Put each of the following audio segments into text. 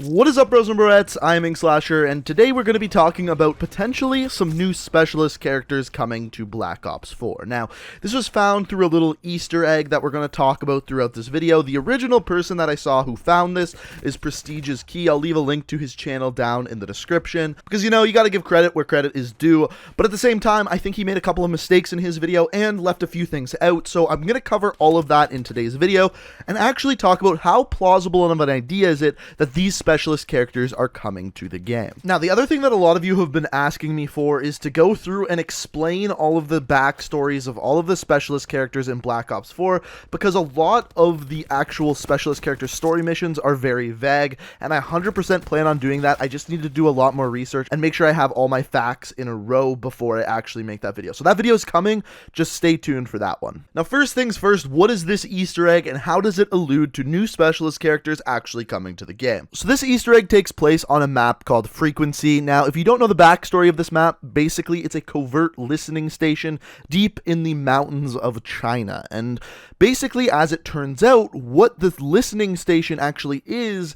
What is up, bros and broettes? I'm Inkslasher, and today we're going to be talking about potentially some new specialist characters coming to Black Ops 4. Now, this was found through a little Easter egg that we're going to talk about throughout this video. The original person that I saw who found this is Prestige's Key. I'll leave a link to his channel down in the description, because, you know, you got to give credit where credit is due, but at the same time, I think he made a couple of mistakes in his video and left a few things out, so I'm going to cover all of that in today's video, and actually talk about how plausible of an idea is it that these specialist characters are coming to the game. Now, the other thing that a lot of you have been asking me for is to go through and explain all of the backstories of all of the specialist characters in Black Ops 4, because a lot of the actual specialist character story missions are very vague, and I 100% plan on doing that. I just need to do a lot more research and make sure I have all my facts in a row before I actually make that video. So that video is coming, just stay tuned for that one. Now, first things first, what is this Easter egg and how does it allude to new specialist characters actually coming to the game? So this Easter egg takes place on a map called Frequency. Now, if you don't know the backstory of this map, basically it's a covert listening station deep in the mountains of China. And basically, as it turns out, what this listening station actually is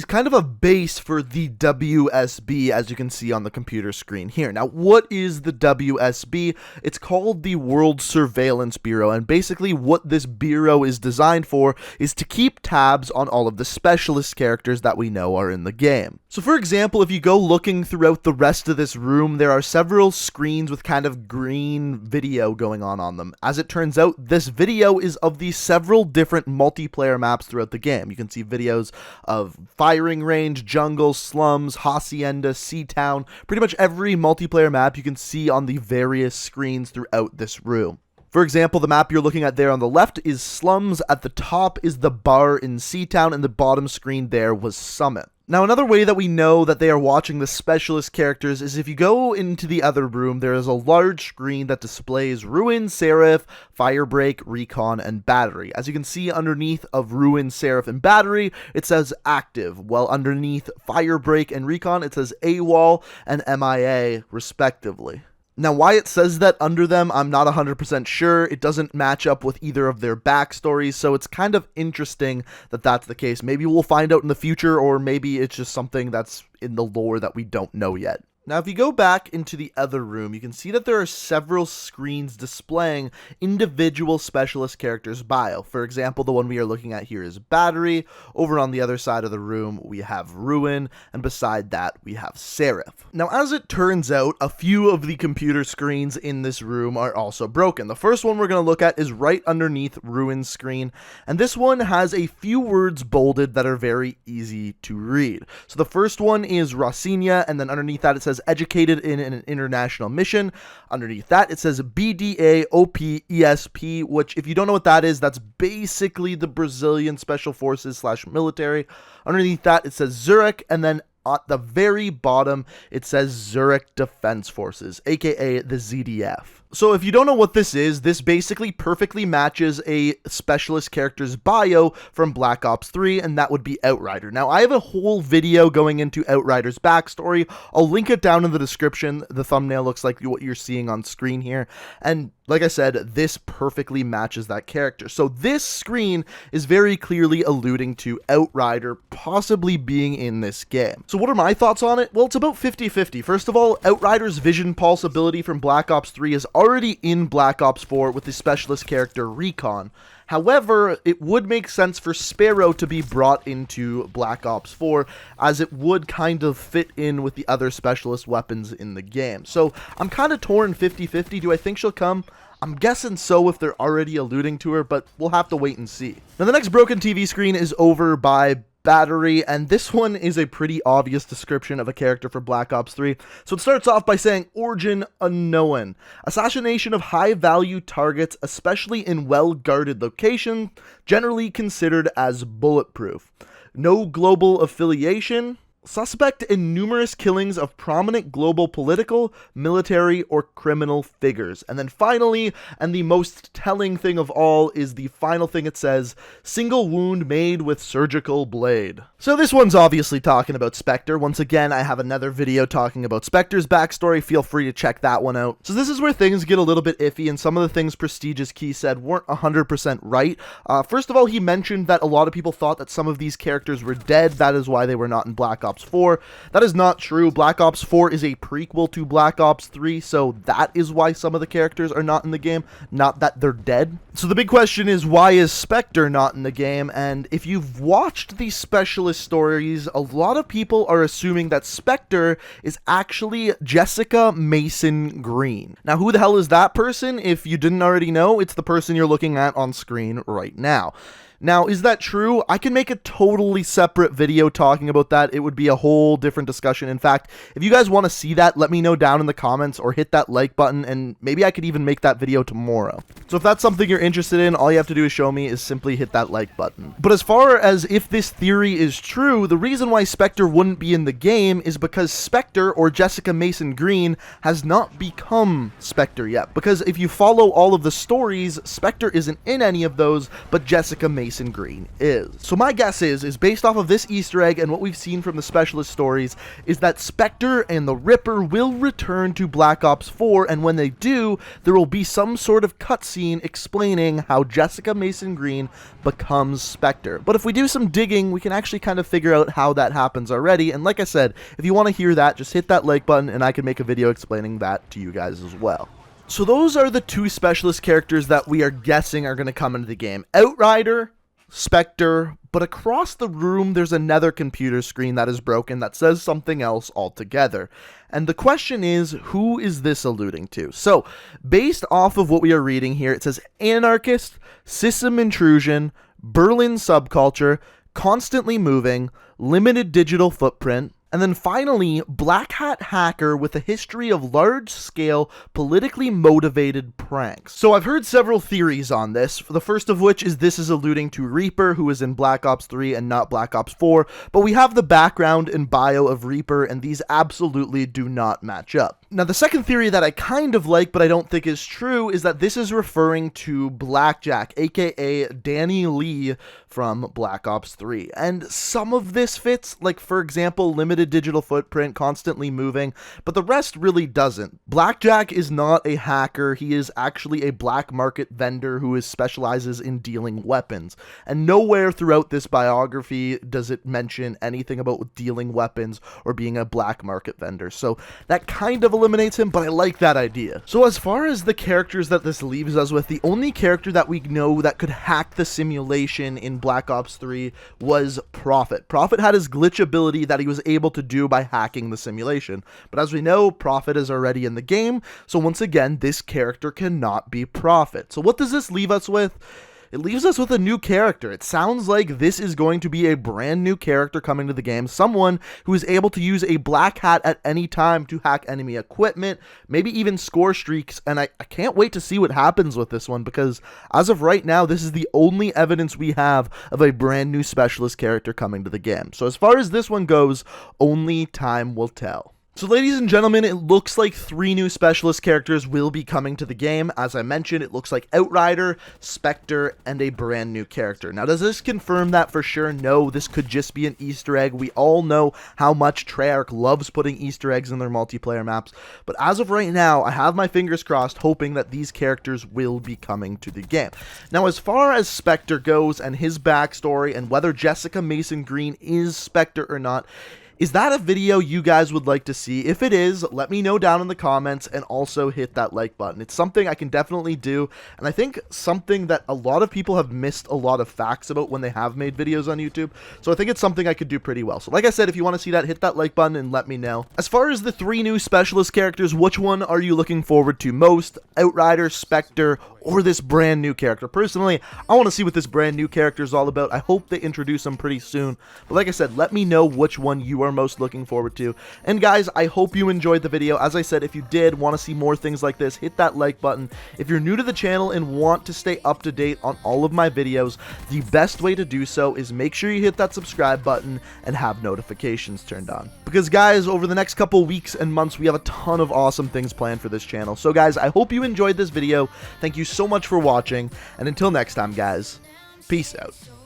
kind of a base for the WSB, as you can see on the computer screen here. Now, what is the WSB? It's called the World Surveillance Bureau, and basically what this bureau is designed for is to keep tabs on all of the specialist characters that we know are in the game. So for example, if you go looking throughout the rest of this room, there are several screens with kind of green video going on them. As it turns out, this video is of the several different multiplayer maps throughout the game. You can see videos of Firing Range, Jungle, Slums, Hacienda, Seatown, pretty much every multiplayer map you can see on the various screens throughout this room. For example, the map you're looking at there on the left is Slums, at the top is the bar in Seatown, and the bottom screen there was Summit. Now, another way that we know that they are watching the specialist characters is if you go into the other room, there is a large screen that displays Ruin, Seraph, Firebreak, Recon, and Battery. As you can see underneath of Ruin, Seraph, and Battery, it says active, while underneath Firebreak and Recon, it says AWOL and MIA, respectively. Now, why it says that under them, I'm not 100% sure. It doesn't match up with either of their backstories, so it's kind of interesting that that's the case. Maybe we'll find out in the future, or maybe it's just something that's in the lore that we don't know yet. Now, if you go back into the other room, you can see that there are several screens displaying individual specialist characters' bio. For example, the one we are looking at here is Battery. Over on the other side of the room, we have Ruin, and beside that, we have Seraph. Now, as it turns out, a few of the computer screens in this room are also broken. The first one we're going to look at is right underneath Ruin's screen, and this one has a few words bolded that are very easy to read. So the first one is Rosinia, and then underneath that it says educated in an international mission. Underneath that it says BDAOPESP, which if you don't know what that is, that's basically the Brazilian Special Forces / military. Underneath that it says Zurich, and then at the very bottom it says Zurich Defense Forces, aka the ZDF. So if you don't know what this is, this basically perfectly matches a specialist character's bio from Black Ops 3, and that would be Outrider. Now, I have a whole video going into Outrider's backstory. I'll link it down in the description. The thumbnail looks like what you're seeing on screen here, and like I said, this perfectly matches that character. So this screen is very clearly alluding to Outrider possibly being in this game. So what are my thoughts on it? Well, it's about 50-50. First of all, Outrider's Vision Pulse ability from Black Ops 3 is already in Black Ops 4 with the specialist character Recon. However, it would make sense for Sparrow to be brought into Black Ops 4, as it would kind of fit in with the other specialist weapons in the game. So I'm kind of torn 50-50. Do I think she'll come? I'm guessing so if they're already alluding to her, but we'll have to wait and see. Now, the next broken TV screen is over by Battery, and this one is a pretty obvious description of a character for Black Ops 3. So it starts off by saying, origin unknown. Assassination of high-value targets, especially in well-guarded locations, generally considered as bulletproof. No global affiliation. Suspect in numerous killings of prominent global political, military, or criminal figures. And then finally, and the most telling thing of all, is the final thing it says, single wound made with surgical blade. So this one's obviously talking about Spectre. Once again, I have another video talking about Spectre's backstory. Feel free to check that one out. So this is where things get a little bit iffy, and some of the things Prestigious Key said weren't 100% right. First of all, he mentioned that a lot of people thought that some of these characters were dead. That is why they were not in Black Ops 4. That is not true. Black Ops 4 is a prequel to Black Ops 3, so that is why some of the characters are not in the game, not that they're dead. So the big question is, why is Spectre not in the game? And if you've watched the specialist stories, a lot of people are assuming that Spectre is actually Jessica Mason Green. Now, who the hell is that person? If you didn't already know, it's the person you're looking at on screen right now. Now, is that true? I can make a totally separate video talking about that. It would be a whole different discussion. In fact, if you guys want to see that, let me know down in the comments or hit that like button, and maybe I could even make that video tomorrow. So if that's something you're interested in, all you have to do is show me is simply hit that like button. But as far as if this theory is true, the reason why Spectre wouldn't be in the game is because Spectre, or Jessica Mason Green, has not become Spectre yet. Because if you follow all of the stories, Spectre isn't in any of those, but Jessica Mason Green is. So my guess is based off of this Easter egg and what we've seen from the specialist stories, is that Spectre and the Ripper will return to Black Ops 4, and when they do, there will be some sort of cutscene explaining how Jessica Mason Green becomes Spectre. But if we do some digging, we can actually kind of figure out how that happens already, and like I said, if you want to hear that, just hit that like button and I can make a video explaining that to you guys as well. So those are the two specialist characters that we are guessing are going to come into the game. Outrider, Spectre, but across the room there's another computer screen that is broken that says something else altogether. And the question is, who is this alluding to? So, based off of what we are reading here, it says anarchist, system intrusion, Berlin subculture, constantly moving, limited digital footprint, and then finally, black hat hacker with a history of large-scale, politically motivated pranks. So I've heard several theories on this, the first of which is this is alluding to Reaper, who is in Black Ops 3 and not Black Ops 4, but we have the background and bio of Reaper, and these absolutely do not match up. Now, the second theory that I kind of like, but I don't think is true, is that this is referring to Blackjack, aka Danny Lee from Black Ops 3. And some of this fits, like for example, limited digital footprint, constantly moving, but the rest really doesn't. Blackjack is not a hacker, he is actually a black market vendor who specializes in dealing weapons. And nowhere throughout this biography does it mention anything about dealing weapons or being a black market vendor. So that kind of eliminates him, but I like that idea. So as far as the characters that this leaves us with, the only character that we know that could hack the simulation in Black Ops 3 was Prophet. Prophet had his glitch ability that he was able to do by hacking the simulation. But as we know, Prophet is already in the game, so once again, this character cannot be Prophet. So what does this leave us with? It leaves us with a new character. It sounds like this is going to be a brand new character coming to the game, someone who is able to use a black hat at any time to hack enemy equipment, maybe even score streaks, and I can't wait to see what happens with this one, because as of right now, this is the only evidence we have of a brand new specialist character coming to the game. So as far as this one goes, only time will tell. So ladies and gentlemen, it looks like 3 new specialist characters will be coming to the game. As I mentioned, it looks like Outrider, Spectre, and a brand new character. Now, does this confirm that for sure? No, this could just be an Easter egg. We all know how much Treyarch loves putting Easter eggs in their multiplayer maps. But as of right now, I have my fingers crossed, hoping that these characters will be coming to the game. Now, as far as Spectre goes and his backstory and whether Jessica Mason Green is Spectre or not, is that a video you guys would like to see? If it is, let me know down in the comments, and also hit that like button. It's something I can definitely do, and I think something that a lot of people have missed a lot of facts about when they have made videos on YouTube, so I think it's something I could do pretty well. So like I said, if you want to see that, hit that like button and let me know. As far as the 3 new specialist characters, which one are you looking forward to most? Outrider, Spectre, or this brand new character? Personally, I want to see what this brand new character is all about. I hope they introduce him pretty soon, but like I said, let me know which one you are are most looking forward to. And guys, I hope you enjoyed the video. As I said, if you did want to see more things like this, hit that like button. If you're new to the channel and want to stay up to date on all of my videos, the best way to do so is make sure you hit that subscribe button and have notifications turned on. Because guys, over the next couple weeks and months, we have a ton of awesome things planned for this channel. So guys, I hope you enjoyed this video. Thank you so much for watching, and until next time guys, peace out.